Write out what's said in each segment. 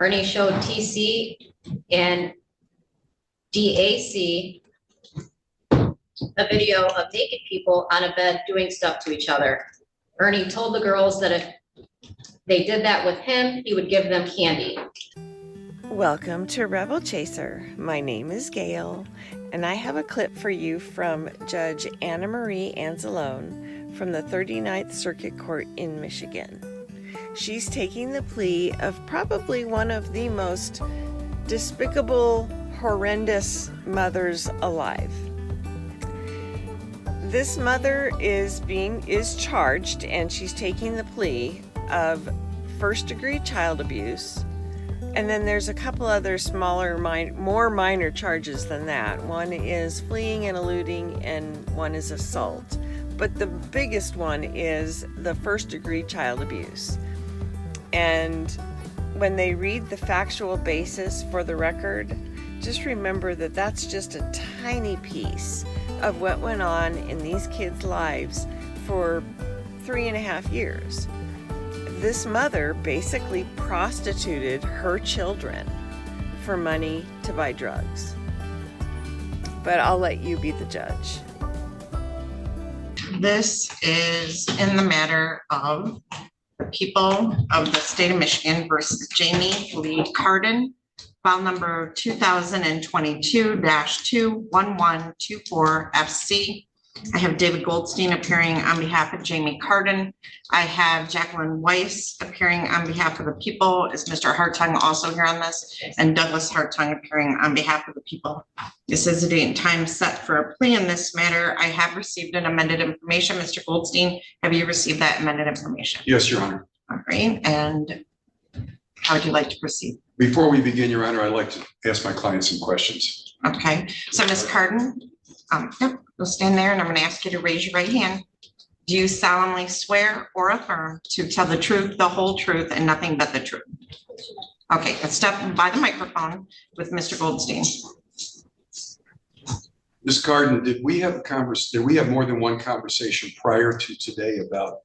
Ernie showed TC and DAC a video of naked people on a bed doing stuff to each other. Ernie told the girls that if they did that with him, he would give them candy. Welcome to Rebel Chaser. My name is Gail, and I have a clip for you from Judge Anna Marie Anzalone from the 39th Circuit Court in Michigan. She's taking the plea of probably one of the most despicable, horrendous mothers alive. This mother is charged, and she's taking the plea of first-degree child abuse. And then there's a couple other smaller, more minor charges than that. One is fleeing and eluding, and one is assault. But the biggest one is the first-degree child abuse. And when they read the factual basis for the record, just remember that that's just a tiny piece of what went on in these kids' lives for 3.5 years. This mother basically prostituted her children for money to buy drugs. But I'll let you be the judge. This is in the matter of the people of the state of Michigan versus Jamie Lee Carden, file number 2022-21124 FC. I have David Goldstein appearing on behalf of Jamie Carden. I have Jacqueline Weiss appearing on behalf of the people. Is Mr. Hartung also here on this? And Douglas Hartung appearing on behalf of the people. This is a date and time set for a plea in this matter. I have received an amended information. Mr. Goldstein, have you received that amended information? Yes, Your Honor. All right, and how would you like to proceed? Before we begin, Your Honor, I'd like to ask my client some questions. Okay, so Ms. Carden, you'll stand there and I'm going to ask you to raise your right hand. Do you solemnly swear or affirm to tell the truth, the whole truth, and nothing but the truth? Okay, let's step by the microphone with Mr. Goldstein. Ms. Carden, did we have more than one conversation prior to today about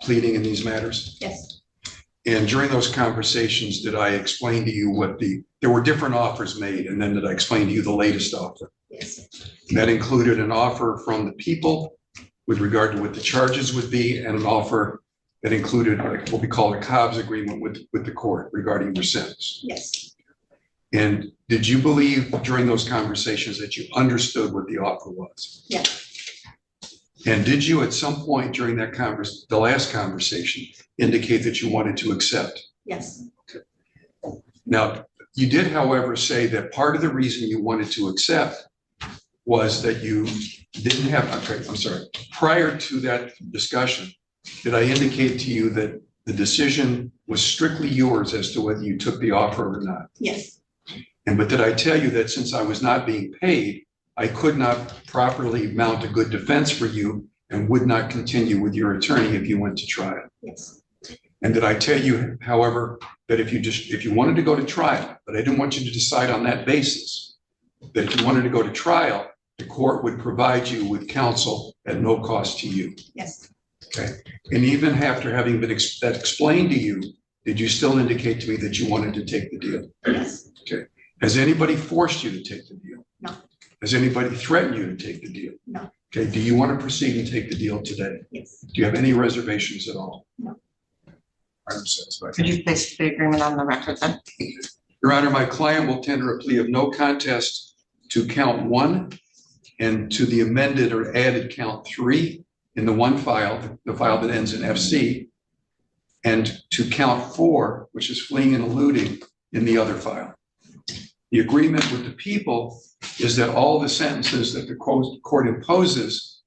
pleading in these matters? Yes. And during those conversations, did I explain to you there were different offers made, and then did I explain to you the latest offer? Yes. That included an offer from the people with regard to what the charges would be, and an offer that included what we call a Cobb's agreement with the court regarding your sentence. Yes. And did you believe during those conversations that you understood what the offer was? Yes. And did you at some point during that the last conversation, indicate that you wanted to accept? Yes. Okay. Now, you did, however, say that part of the reason you wanted to accept was that you didn't have, I'm sorry, prior to that discussion, did I indicate to you that the decision was strictly yours as to whether you took the offer or not? Yes. But did I tell you that since I was not being paid, I could not properly mount a good defense for you and would not continue with your attorney if you went to trial? Yes. And did I tell you, however, that if you wanted to go to trial, but I didn't want you to decide on that basis, that if you wanted to go to trial, the court would provide you with counsel at no cost to you? Yes. Okay. And even after having been that explained to you, did you still indicate to me that you wanted to take the deal? Yes. Okay. Has anybody forced you to take the deal? No. Has anybody threatened you to take the deal? No. Okay. Do you want to proceed and take the deal today? Yes. Do you have any reservations at all? No. I'm satisfied. Could you place the agreement on the record then? Your Honor, my client will tender a plea of no contest to count 1 and to the amended or added count 3 in the one file, the file that ends in FC, and to count 4, which is fleeing and eluding, in the other file. The agreement with the people is that all the sentences that the court imposes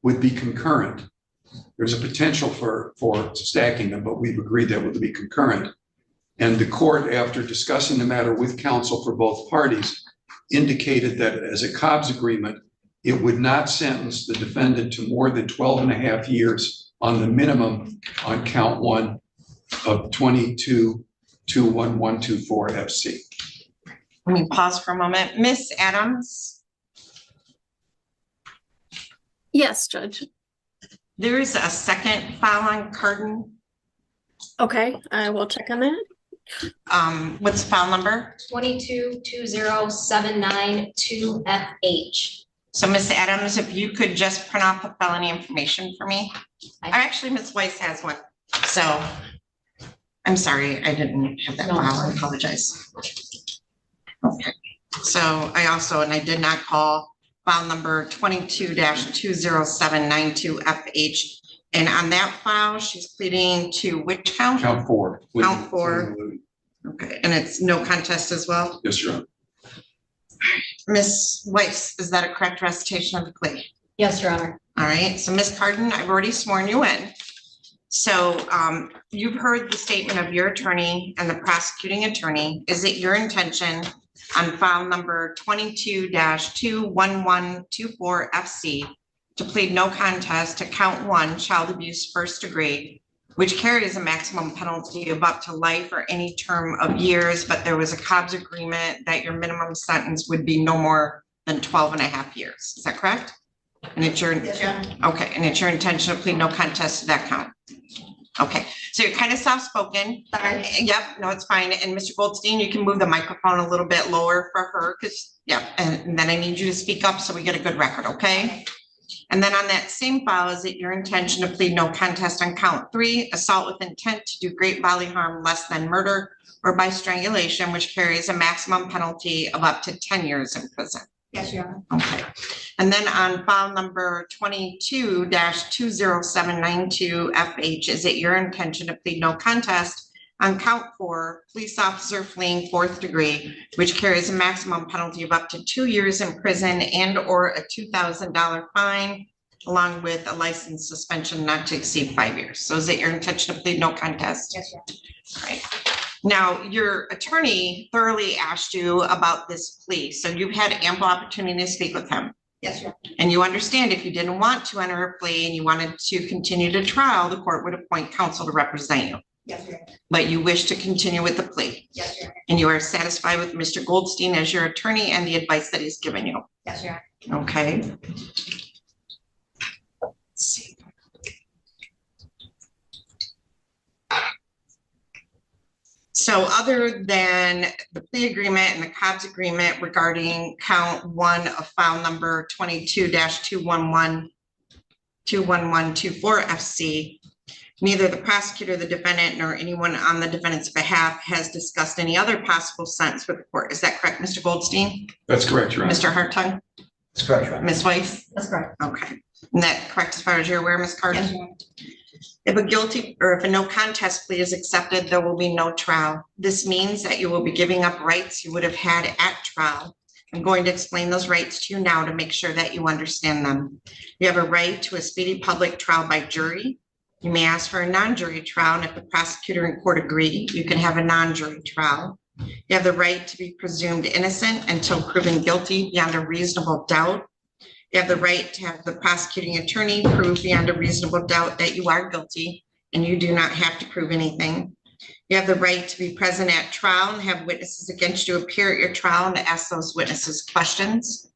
would be concurrent. There's a potential for stacking them, but we've agreed that would be concurrent. And the court, after discussing the matter with counsel for both parties, indicated that as a Cobb's agreement, it would not sentence the defendant to more than 12.5 years on the minimum on count 1 of 22-21124 FC. Let me pause for a moment. Miss Adams? Yes, Judge. There is a second file on Carden. Okay, I will check on that. What's the file number? 22-20792FH. So Ms. Adams, if you could just print off the felony information for me. Or actually, Ms. Weiss has one. So I'm sorry, I didn't have that No. file. I apologize. Okay. So I did not call file number 22-20792FH. And on that file, she's pleading to which count? Count 4. Count 4. Okay, and it's no contest as well? Yes, Your Honor. Ms. Weiss, is that a correct recitation of the plea? Yes, Your Honor. All right, so Ms. Carden, I've already sworn you in. So you've heard the statement of your attorney and the prosecuting attorney. Is it your intention on file number 22-21124FC to plead no contest to count 1, child abuse first degree, which carries a maximum penalty of up to life or any term of years, but there was a Cobb's agreement that your minimum sentence would be no more than 12 and a half years. Is that correct? And it's your, okay, and it's your intention to plead no contest to that count? Okay, so you're kind of soft-spoken. Sorry. Yep, no, it's fine. And Mr. Goldstein, you can move the microphone a little bit lower for her because, yeah, and then I need you to speak up so we get a good record, okay? And then on that same file, is it your intention to plead no contest on count 3, assault with intent to do great bodily harm less than murder or by strangulation, which carries a maximum penalty of up to 10 years in prison? Yes, Your Honor. Okay. And then on file number 22-20792FH, is it your intention to plead no contest on count 4, police officer fleeing 4th degree, which carries a maximum penalty of up to 2 years in prison and or a $2,000 fine, along with a license suspension not to exceed 5 years? So is it your intention to plead no contest? Yes, Your Honor. All right. Now, your attorney thoroughly asked you about this plea, so you've had ample opportunity to speak with him. Yes, Your Honor. And you understand if you didn't want to enter a plea and you wanted to continue to trial, the court would appoint counsel to represent you. Yes, Your Honor. But you wish to continue with the plea. Yes, Your Honor. And you are satisfied with Mr. Goldstein as your attorney and the advice that he's given you. Yes, Your Honor. Okay. Let's see. So other than the plea agreement and the Cobb's agreement regarding count 1 of file number 22-21124FC, neither the prosecutor, the defendant, nor anyone on the defendant's behalf has discussed any other possible sentence with the court. Is that correct, Mr. Goldstein? That's correct, Your Honor. Mr. Hartung? That's correct, Your Honor. Ms. Weiss? That's correct. Okay. And that correct as far as you're aware, Ms. Carter? Yes, Your Honor. If a guilty or if a no contest plea is accepted, there will be no trial. This means that you will be giving up rights you would have had at trial. I'm going to explain those rights to you now to make sure that you understand them. You have a right to a speedy public trial by jury. You may ask for a non-jury trial, and if the prosecutor and court agree, you can have a non-jury trial. You have the right to be presumed innocent until proven guilty beyond a reasonable doubt. You have the right to have the prosecuting attorney prove beyond a reasonable doubt that you are guilty, and you do not have to prove anything. You have the right to be present at trial and have witnesses against you appear at your trial and to ask those witnesses questions.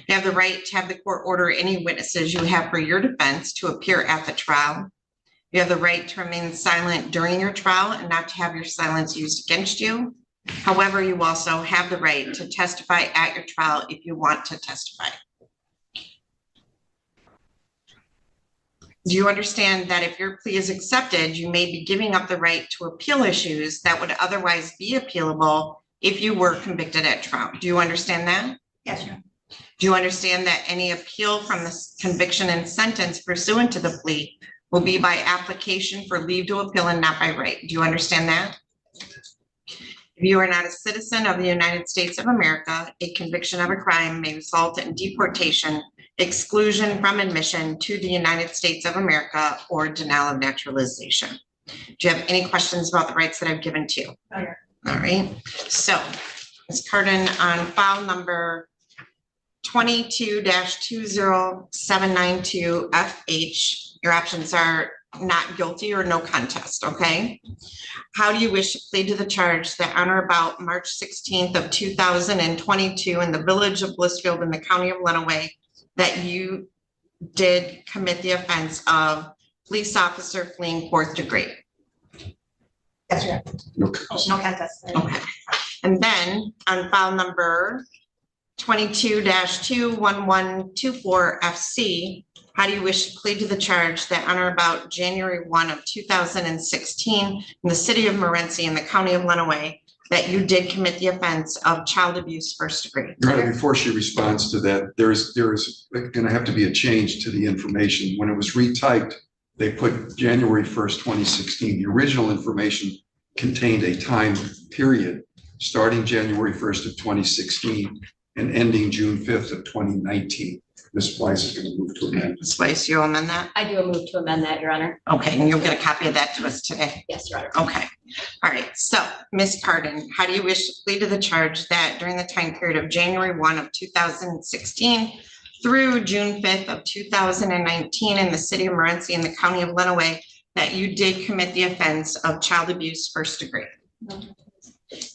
You have the right to have the court order any witnesses you have for your defense to appear at the trial. You have the right to remain silent during your trial and not to have your silence used against you. However, you also have the right to testify at your trial if you want to testify. Do you understand that if your plea is accepted, you may be giving up the right to appeal issues that would otherwise be appealable if you were convicted at trial? Do you understand that? Yes, Your Honor. Do you understand that any appeal from the conviction and sentence pursuant to the plea will be by application for leave to appeal and not by right? Do you understand that? If you are not a citizen of the United States of America, a conviction of a crime may result in deportation, exclusion from admission to the United States of America, or denial of naturalization. Do you have any questions about the rights that I've given to you? No, Your All right. So, Ms. Carden, on file number 22-20792FH, your options are not guilty or no contest, okay? How do you wish to plead to the charge that on or about March 16th of 2022 in the village of Blissfield in the county of Lenawee that you did commit the offense of police officer fleeing 4th degree? Yes, Your Honor. No Oh, contest. no contest. Okay. And then on file number 22-21124 FC, how do you wish to plead to the charge that on or about January 1 of 2016 in the city of Morenci in the county of Lenawee, that you did commit the offense of child abuse first degree? Your Honor, before she responds to that, there is going to have to be a change to the information. When it was retyped, they put January 1st, 2016. The original information contained a time period starting January 1st of 2016 and ending June 5th of 2019. Ms. Weiss is going to move to amend. Ms. Weiss, you amend that? I do a move to amend that, Your Honor. Okay, and you'll get a copy of that to us today. Yes, Your Honor. Okay, all right. So, Ms. Carden, how do you wish to plead to the charge that during the time period of January 1 of 2016 through June 5th of 2019 in the city of Morenci in the county of Lenawee, that you did commit the offense of child abuse first degree?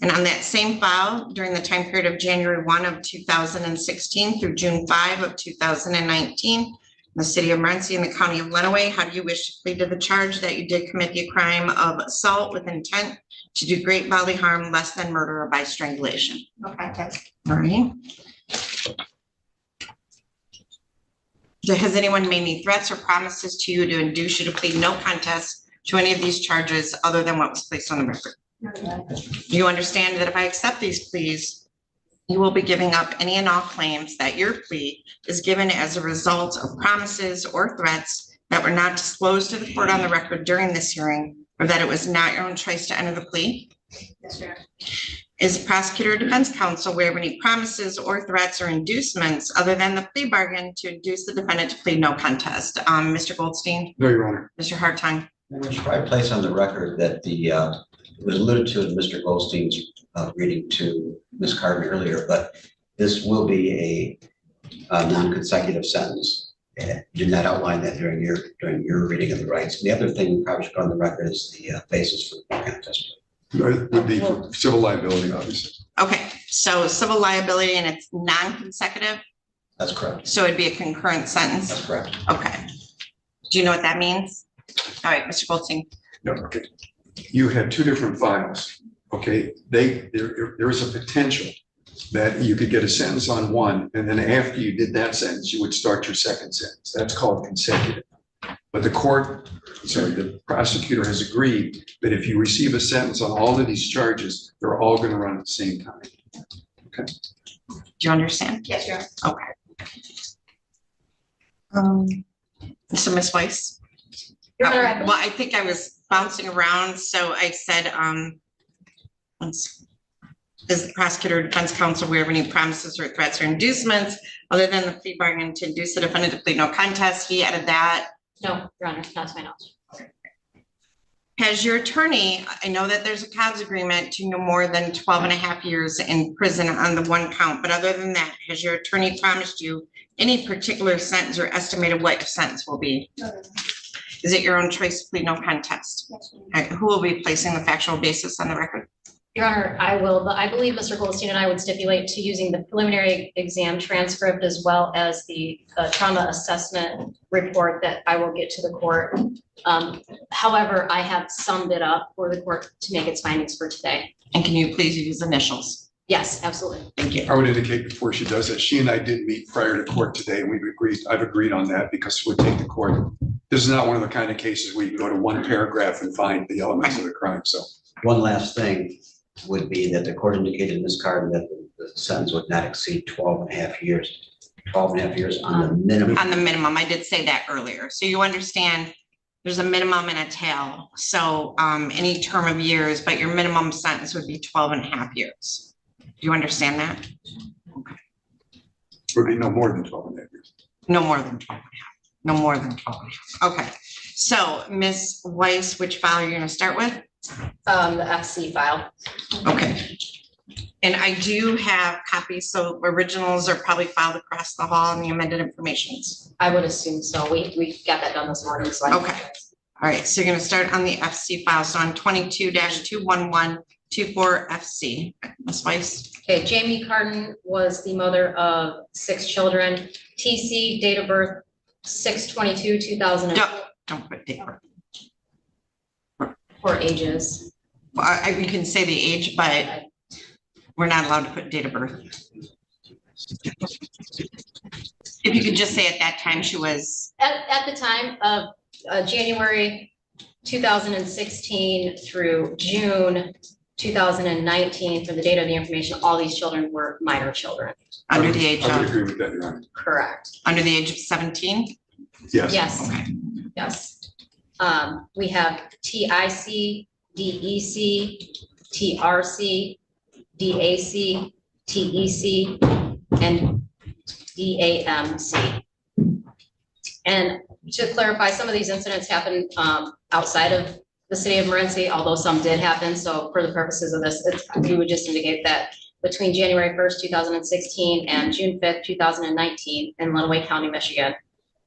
And on that same file, during the time period of January 1 of 2016 through June 5 of 2019, in the city of Morenci in the county of Lenawee, how do you wish to plead to the charge that you did commit the crime of assault with intent to do great bodily harm less than murder or by strangulation? No contest. All right. Has anyone made any threats or promises to you to induce you to plead no contest to any of these charges other than what was placed on the record? No, Your Honor. Do you understand that if I accept these pleas, you will be giving up any and all claims that your plea is given as a result of promises or threats that were not disclosed to the court on the record during this hearing, or that it was not your own choice to enter the plea? Yes, Your Honor. Is the prosecutor or defense counsel aware of any promises or threats or inducements other than the plea bargain to induce the defendant to plead no contest? Mr. Goldstein, No, Your Honor. Mr. Hartung. I should probably place on the record that it was alluded to in Mr. Goldstein's reading to Ms. Carden earlier, but this will be a non-consecutive sentence. You did not outline that during your reading of the rights. And the other thing we probably should put on the record is the basis for the contest. It would be for civil liability, obviously. Okay, so civil liability and it's non-consecutive, That's correct. so it'd be a concurrent sentence? That's correct. Okay. Do you know what that means? All right, Mr. Goldstein. No, okay. You had two different files, okay? There is a potential that you could get a sentence on one, and then after you did that sentence, you would start your second sentence. That's called consecutive. But the prosecutor has agreed that if you receive a sentence on all of these charges, they're all going to run at the same time. Okay. Do you understand? Yes, Your Honor. Okay. So Ms. Weiss? Your Honor, I Well, I think I was bouncing around, so I said, is the prosecutor or defense counsel aware of any promises or threats or inducements other than the plea bargain to induce the defendant to plead no contest? He added that. No, Your Honor, not to my knowledge. Has your attorney, I know that there's a COBS agreement to no more than 12 and a half years in prison on the one count, but other than that, has your attorney promised you any particular sentence or estimated what your sentence will be? No, Your Honor. Is it your own choice to plead no contest? Yes, Your Honor. All right, who will be placing the factual basis on the record? Your Honor, I will, but I believe Mr. Goldstein and I would stipulate to using the preliminary exam transcript as well as the trauma assessment report that I will get to the court. However, I have summed it up for the court to make its findings for today. And can you please use initials? Yes, absolutely. Thank you. I would indicate before she does that, she and I did meet prior to court today, and I've agreed on that because it would take the court. This is not one of the kind of cases where you can go to one paragraph and find the elements of the crime, so. One last thing would be that the court indicated in this card that the sentence would not exceed 12 and a half years. 12 and a half years on the minimum. On the minimum, I did say that earlier. So you understand there's a minimum and a tail. So any term of years, but your minimum sentence would be 12 and a half years. Do you understand that? Would be no more than 12 and a half years. No more than 12 and a half. No more than 12 and a half. Okay. So Ms. Weiss, which file are you going to start with? The FC file. Okay. And I do have copies, so originals are probably filed across the hall in the amended informations. I would assume so. We got that done this morning, so. Okay. All right, so you're going to start on the FC file. So on 22-21124 FC. Ms. Weiss? Okay, Jamie Carden was the mother of 6 children. TC, date of birth, 6/22/2000. Don't put date. For ages. Well, we can say the age, but we're not allowed to put date of birth. If you could just say at that time she was, At the time of January 2016 through June 2019, for the date of the information, all these children were minor children. under the age I would of, agree with that, Your Honor. Correct. under the age of 17? Yes. Yes, Okay. yes. We have TIC, DEC, TRC, DAC, TEC, and DAMC. And to clarify, some of these incidents happened outside of the city of Morenci, although some did happen. So for the purposes of this, we would just indicate that between January 1st, 2016 and June 5th, 2019 in Lenawee County, Michigan,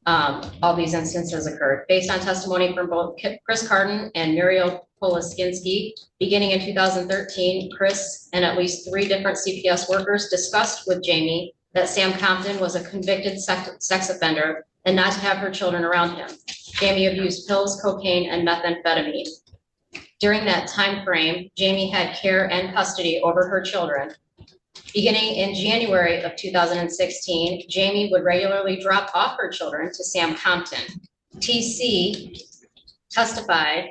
all these instances occurred. Based on testimony from both Chris Carden and Muriel Polaskinski, beginning in 2013, Chris and at least 3 different CPS workers discussed with Jamie that Sam Compton was a convicted sex offender and not to have her children around him. Jamie abused pills, cocaine, and methamphetamine. During that time frame, Jamie had care and custody over her children. Beginning in January of 2016, Jamie would regularly drop off her children to Sam Compton. TC testified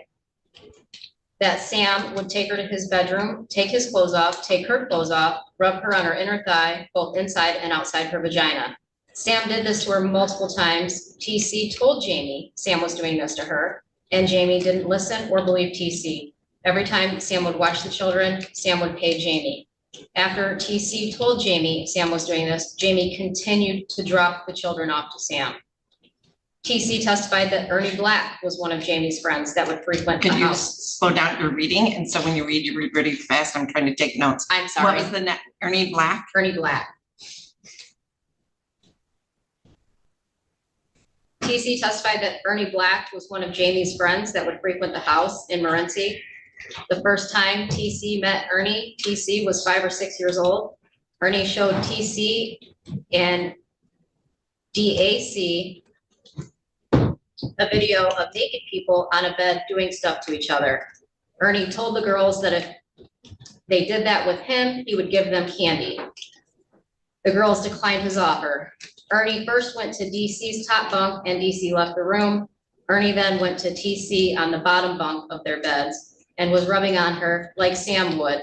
that Sam would take her to his bedroom, take his clothes off, take her clothes off, rub her on her inner thigh, both inside and outside her vagina. Sam did this to her multiple times. TC told Jamie Sam was doing this to her, and Jamie didn't listen or believe TC. Every time Sam would watch the children, Sam would pay Jamie. After TC told Jamie Sam was doing this, Jamie continued to drop the children off to Sam. TC testified that Ernie Black was one of Jamie's friends that would frequent the Could you house. slow down your reading? And so when you read really fast. I'm trying to take notes. I'm What sorry, was the Ernie Black? Ernie Black. TC testified that Ernie Black was one of Jamie's friends that would frequent the house in Morenci. The first time TC met Ernie, TC was 5 or 6 years old. Ernie showed TC and DAC a video of naked people on a bed doing stuff to each other. Ernie told the girls that if they did that with him, he would give them candy. The girls declined his offer. Ernie first went to DC's top bunk and DC left the room. Ernie then went to TC on the bottom bunk of their beds and was rubbing on her like Sam would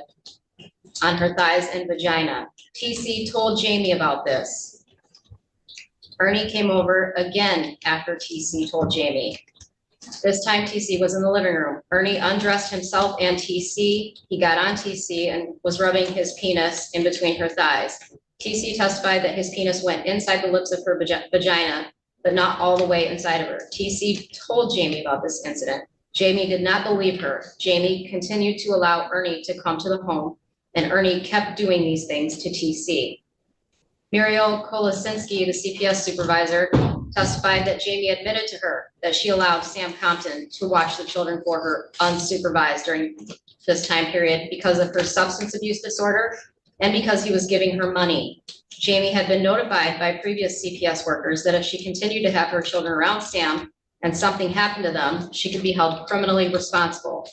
on her thighs and vagina. TC told Jamie about this. Ernie came over again after TC told Jamie. This time TC was in the living room. Ernie undressed himself and TC. He got on TC and was rubbing his penis in between her thighs. TC testified that his penis went inside the lips of her vagina, but not all the way inside of her. TC told Jamie about this incident. Jamie did not believe her. Jamie continued to allow Ernie to come to the home, and Ernie kept doing these things to TC. Muriel Kolasinski, the CPS supervisor, testified that Jamie admitted to her that she allowed Sam Compton to watch the children for her unsupervised during this time period because of her substance abuse disorder and because he was giving her money. Jamie had been notified by previous CPS workers that if she continued to have her children around Sam and something happened to them, she could be held criminally responsible.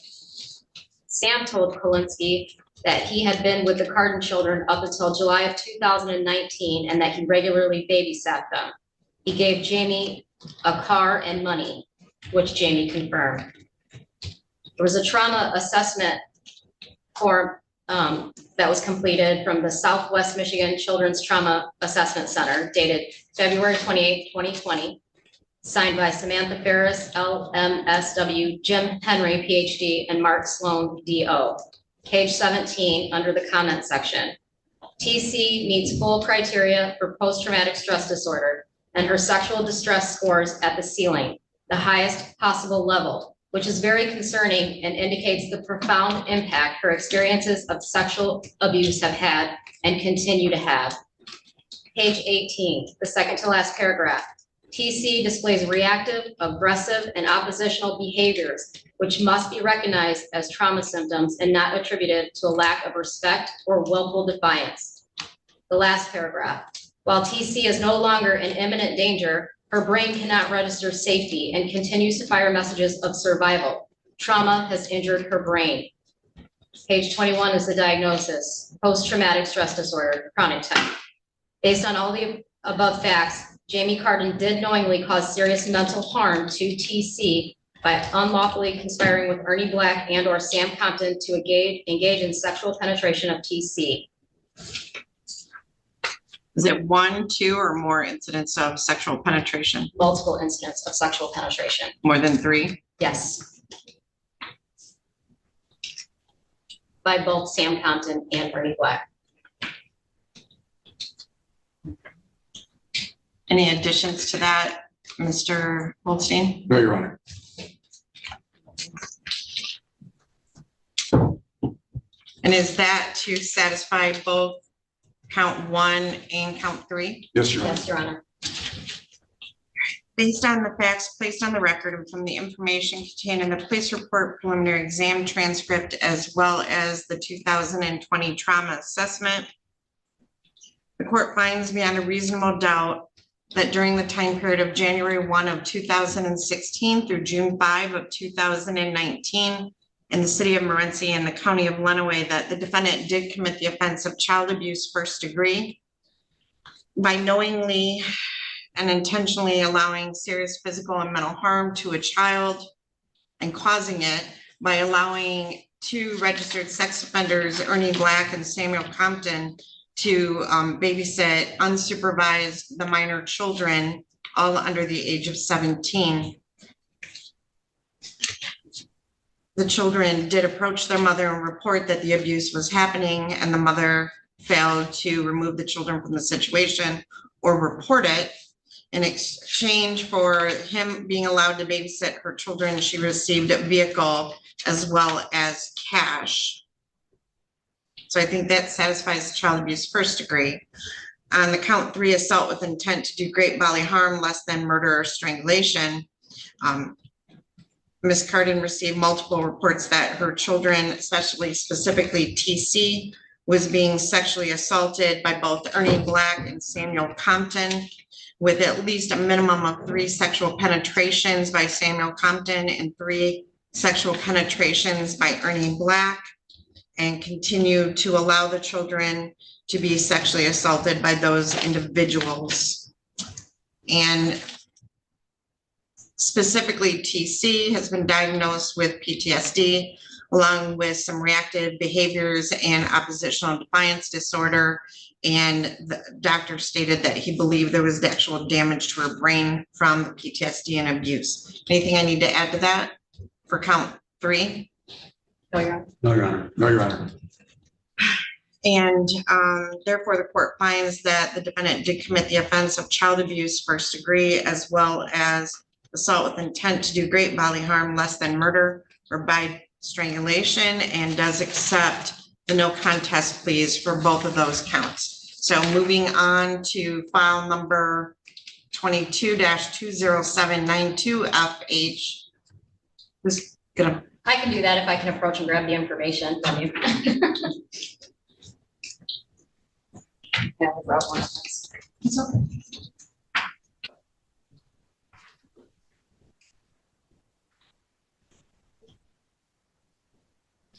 Sam told Kolinsky that he had been with the Carden children up until July of 2019 and that he regularly babysat them. He gave Jamie a car and money, which Jamie confirmed. There was a trauma assessment form that was completed from the Southwest Michigan Children's Trauma Assessment Center dated February 28, 2020, signed by Samantha Ferris, LMSW, Jim Henry, PhD, and Mark Sloan, DO. Page 17, under the comment section. TC meets full criteria for post-traumatic stress disorder, and her sexual distress scores at the ceiling, the highest possible level, which is very concerning and indicates the profound impact her experiences of sexual abuse have had and continue to have. Page 18, the second to last paragraph. TC displays reactive, aggressive, and oppositional behaviors, which must be recognized as trauma symptoms and not attributed to a lack of respect or willful defiance. The last paragraph. While TC is no longer in imminent danger, her brain cannot register safety and continues to fire messages of survival. Trauma has injured her brain. Page 21 is the diagnosis, post-traumatic stress disorder, chronic type. Based on all the above facts, Jamie Carden did knowingly cause serious mental harm to TC by unlawfully conspiring with Ernie Black and or Sam Compton to engage in sexual penetration of TC. Is it 1, 2, or more incidents of sexual penetration? Multiple incidents of sexual penetration. More than 3? Yes. By both Sam Compton and Ernie Black. Any additions to that, Mr. Goldstein? No, Your Honor. And is that to satisfy both count 1 and count 3? Yes, Your Honor. Yes, Your Honor. Based on the facts placed on the record and from the information contained in the police report, preliminary exam transcript, as well as the 2020 trauma assessment, the court finds beyond a reasonable doubt that during the time period of January 1 of 2016 through June 5 of 2019 in the city of Morenci and the county of Lenawee, that the defendant did commit the offense of child abuse first degree by knowingly and intentionally allowing serious physical and mental harm to a child and causing it by allowing 2 registered sex offenders, Ernie Black and Samuel Compton, to babysit unsupervised the minor children, all under the age of 17. The children did approach their mother and report that the abuse was happening, and the mother failed to remove the children from the situation or report it. In exchange for him being allowed to babysit her children, she received a vehicle as well as cash. So I think that satisfies child abuse first degree. On the count 3, assault with intent to do great bodily harm, less than murder or strangulation. Ms. Carden received multiple reports that her children, specifically TC, was being sexually assaulted by both Ernie Black and Samuel Compton, with at least a minimum of 3 sexual penetrations by Samuel Compton and 3 sexual penetrations by Ernie Black, and continue to allow the children to be sexually assaulted by those individuals. And specifically, TC has been diagnosed with PTSD, along with some reactive behaviors and oppositional defiance disorder. And the doctor stated that he believed there was actual damage to her brain from the PTSD and abuse. Anything I need to add to that for count 3? No, Your Honor. No, Your Honor. No, Your Honor. And therefore, the court finds that the defendant did commit the offense of child abuse first degree, as well as assault with intent to do great bodily harm, less than murder or by strangulation, and does accept the no contest pleas for both of those counts. So moving on to file number 22-20792FH. Who's gonna? I can do that if I can approach and grab the information from you. Yeah, I'll grab one of those. It's okay.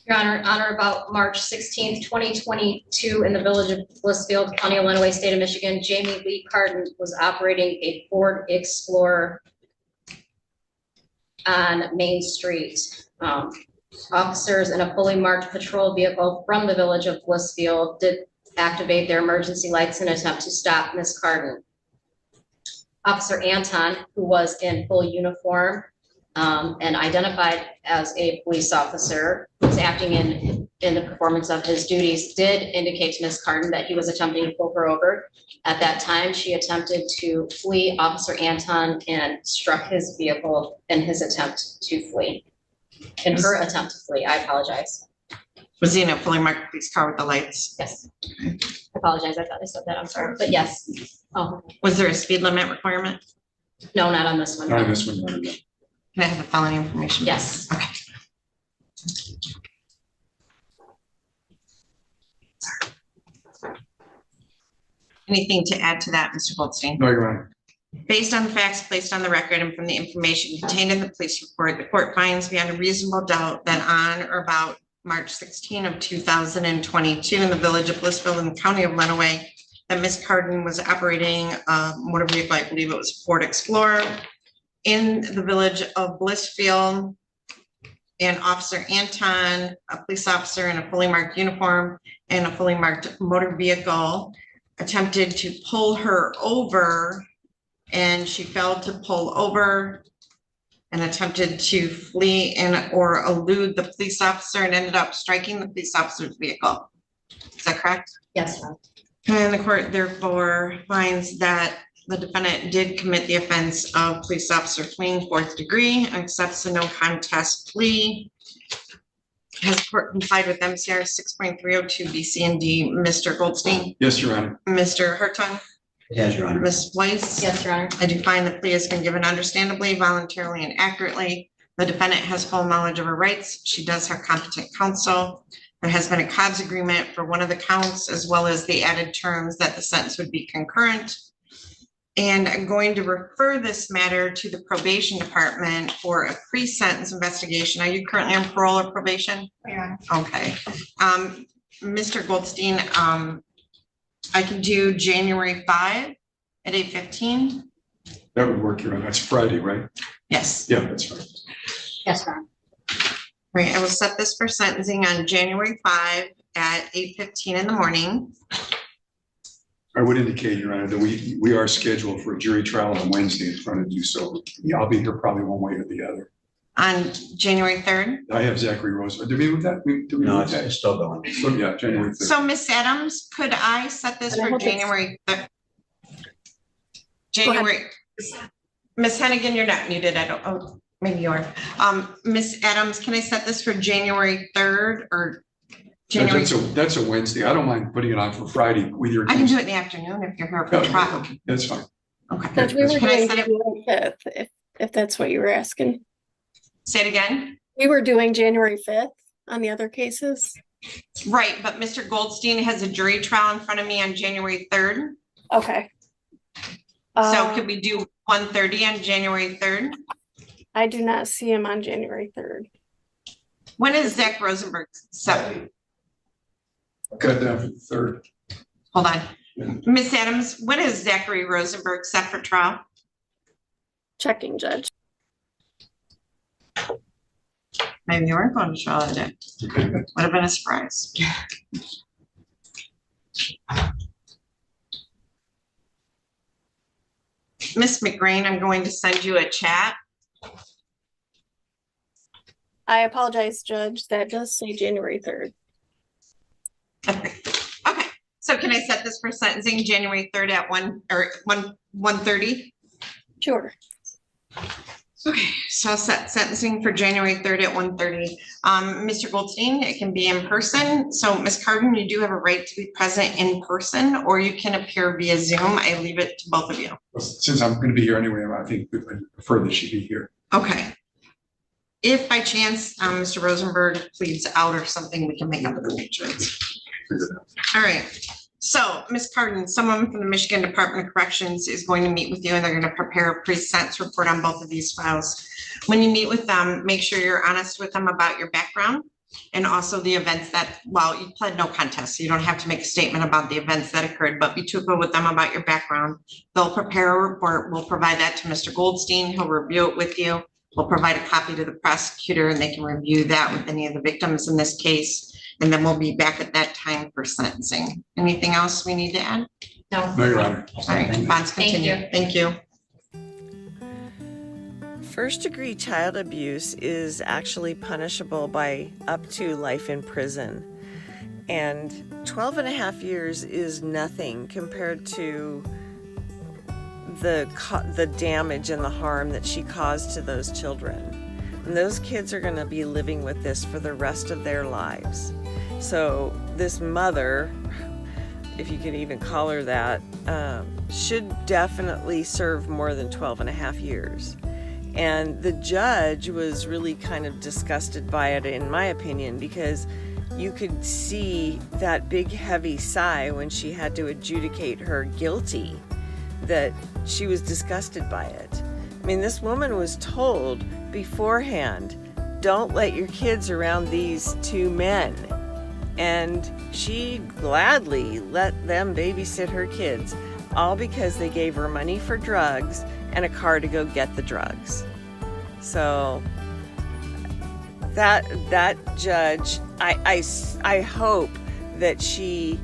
Your Honor, on or about March 16th, 2022, in the village of Blissfield, County of Lenawee, State of Michigan, Jamie Lee Carden was operating a Ford Explorer on Main Street. Officers in a fully marked patrol vehicle from the village of Blissfield did activate their emergency lights in an attempt to stop Ms. Carden. Officer Anton, who was in full uniform and identified as a police officer, was acting in the performance of his duties, did indicate to Ms. Carden that he was attempting to pull her over. At that time, she attempted to flee Officer Anton and struck his vehicle in his attempt to flee. In her attempt to flee, I apologize. Was he in a fully marked police car with the lights? Yes. I apologize, I thought I said that, I'm sorry, but yes. Oh, Was there a speed limit requirement? no, not on this one. Not on this one, Your Honor. No. Can I have the felony information? Yes. Okay. Anything to add to that, Mr. Goldstein? No, Your Honor. Based on the facts placed on the record and from the information contained in the police report, the court finds beyond a reasonable doubt that on or about March 16 of 2022 in the village of Blissville in the county of Lenawee that Ms. Carden was operating a motor vehicle, I believe it was Ford Explorer, in the village of Blissfield. And Officer Anton, a police officer in a fully marked uniform and a fully marked motor vehicle, attempted to pull her over, and she failed to pull over and attempted to flee and or elude the police officer and ended up striking the police officer's vehicle. Is that correct? Yes, Your Honor. And the court therefore finds that the defendant did commit the offense of police officer fleeing 4th degree and accepts the no contest plea. Has the court complied with MCR 6.302 B, C, and D? Mr. Goldstein, Yes, Your Honor. Mr. Hartung, It has, Your Honor. Ms. Weiss? Yes, Your Honor. I do find the plea has been given understandably, voluntarily, and accurately. The defendant has full knowledge of her rights. She does have competent counsel. There has been a COBS agreement for one of the counts, as well as the added terms that the sentence would be concurrent. And I'm going to refer this matter to the probation department for a pre-sentence investigation. Are you currently on parole or probation? Yeah. Okay. Mr. Goldstein, I can do January 5 at 8:15. That would work, Your Honor. That's Friday, right? Yes. Yeah, that's right. Yes, Your Honor. Right, I will set this for sentencing on January 5 at 8:15 in the morning. I would indicate, Your Honor, that we are scheduled for a jury trial on Wednesday in front of you, so yeah, I'll be here probably one way or the other. On January 3rd. I have Zachary Rose. Did we move that? Did we No, move it's that? it's still going. So, yeah, January 3rd. So Miss Adams, could I set this And I for hope it's- January 3rd? January, Miss Hennigan, you're not muted. I don't, oh, maybe you are. Miss Adams, can I set this for January 3rd or January? That's a Wednesday. I don't mind putting it on for Friday with your. I can do it in the afternoon if you're here for Yeah, trial. okay, that's fine. Okay. Judge, we were Can I doing set it- January 5th, if that's what you were asking. Say it again. We were doing January 5th on the other cases. Right, but Mr. Goldstein has a jury trial in front of me on January 3rd. Okay. So could we do 1:30 on January 3rd? I do not see him on January 3rd. When is Zach Rosenberg set? Cut down for the 3rd. Hold on. Yeah. Miss Adams, when is Zachary Rosenberg set for trial? Checking, Judge. Maybe you weren't going to trial that day. Okay. Would have been a surprise. Miss McGrain, I'm going to send you a chat. I apologize, Judge. That does say January 3rd. Okay, so can I set this for sentencing January 3rd at 1:30? Sure. Okay, so I'll set sentencing for January 3rd at 1:30. Mr. Goldstein, it can be in person. So Ms. Carden, you do have a right to be present in person, or you can appear via Zoom. I leave it to both of you. Since I'm going to be here anyway, I think we would prefer that she be here. Okay. If by chance, Mr. Rosenberg pleads out or something, we can make up the arrangements. Figure it out. All right. So, Ms. Carden, someone from the Michigan Department of Corrections is going to meet with you and they're going to prepare a pre-sentence report on both of these files. When you meet with them, make sure you're honest with them about your background and also the events that, well, you pled no contest, so you don't have to make a statement about the events that occurred, but be truthful with them about your background. They'll prepare a report. We'll provide that to Mr. Goldstein. He'll review it with you. We'll provide a copy to the prosecutor and they can review that with any of the victims in this case. And then we'll be back at that time for sentencing. Anything else we need to add? No. No, Your Honor. All right, bonds Thank continue. you. Thank you. First-degree child abuse is actually punishable by up to life in prison. And 12 and a half years is nothing compared to the damage and the harm that she caused to those children. And those kids are going to be living with this for the rest of their lives. So this mother, if you could even call her that, should definitely serve more than 12 and a half years. And the judge was really kind of disgusted by it, in my opinion, because you could see that big heavy sigh when she had to adjudicate her guilty, that she was disgusted by it. I mean, this woman was told beforehand don't let your kids around these two men. And she gladly let them babysit her kids, all because they gave her money for drugs and a car to go get the drugs. So that judge, I hope that she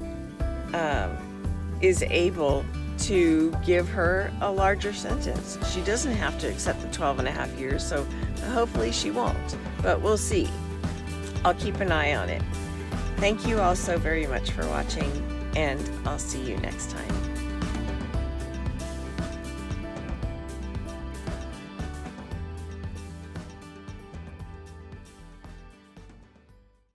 is able to give her a larger sentence. She doesn't have to accept the 12.5 years, so hopefully she won't, but we'll see. I'll keep an eye on it. Thank you all so very much for watching, and I'll see you next time.